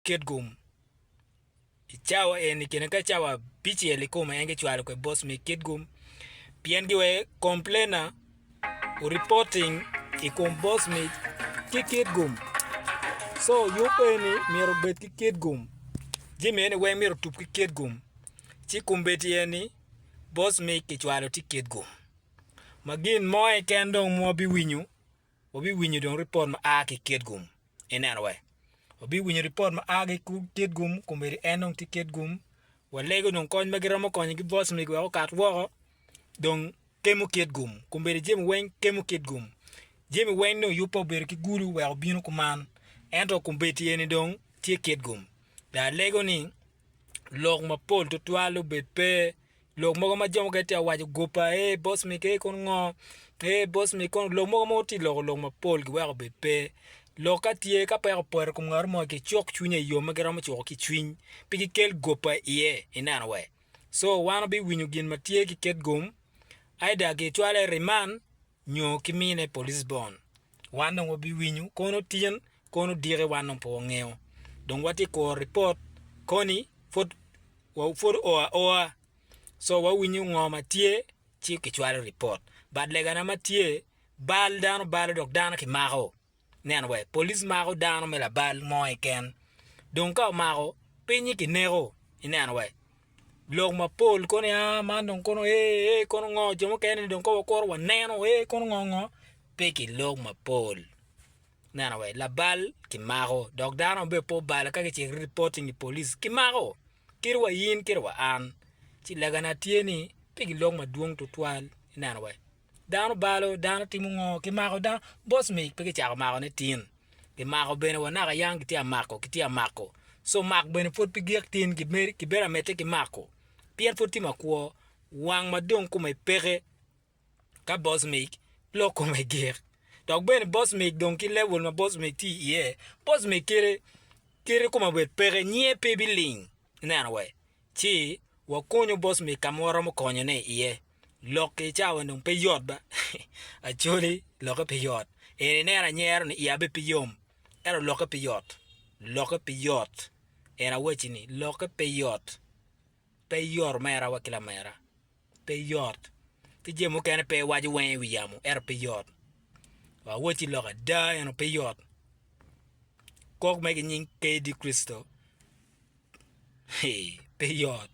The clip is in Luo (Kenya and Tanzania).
ket gum chawa en kene ka chawa pichi elikuma enge chwalo kwe boss me ket gum pien gi we complainer o reporting i kom boss me ket gum so yupeni miro bet ki ket gum jimi ene we miro tup ki ket gum chi kumbeti eni boss me ki chwalo ti ket gum magin moe kendo mo bi winyu obi winyu don report ma a ki ket gum enen we obi winyu report ma a ki ket gum kumbeti enong ti ket gum walego don kony magiramo konyo gi boss me ko kat wo don kemo ket gum kumbeti jimi wen kemo ket gum jimi wen no yupo ber ki guru we obino kuman ento kumbeti eni don ti ket gum da lego ni log ma pol to twalo bet pe log mogo ma jomo kete awajo gopa boss me ke kon ngo boss me kon log mogo mo ti log ma pol gi wa bet pe log ka tie ka pe por ko ngar mo ke chok chunye yo ma gara mo chok ki chuny pigi kel gopa ye inan we so wan bi winyu gin ma tie ki ket gum aida ge twale riman nyo kimine police bond wan no bi winyu kono tien kono dire wan no po ngeo don wati ko report koni fot o so wa winyu ngoma tie chi ki chwalo report bad lega na matie bal dano bal dok dano ki mago nen we police mago dano me la bal moy ken don ka mago pinyi ki nego inen we log ma pol kono ya man don kono kono ngo jomo ken don ko wa neno kono ngo pe ki log ma pol nana we la bal ki mago dok dano be po bal ka ki reporting ni police ki mago kirwa yin kirwa an ci lega na tieni pigi log ma duong to twal nana we dano balo dano timungo ki mago dan boss me pigi cha mago ne tin ki mago bene wana ga yang ti amako so mak bene fot pigi tin ki mer ki bera mete ki mako pien fot ti makwo wang ma dong ko me pere ka boss me lo ko me ger dok ben boss me don ki level ma boss me ti boss me kere ko ma bet pere nye pe biling nana we chi wa konyo boss me kamoro mo konyo ne loke chawa nung pe yot ba acholi loke pe yot nera nyer ni yabe pe yom era loke pe yot era wechini loke pe yor mera wa kila mera pe yot ti jemo kene pe waji wen wiyamu era pe yot wa wechi loke da eno pe yot kok mege nyin ke di Kristo pe yot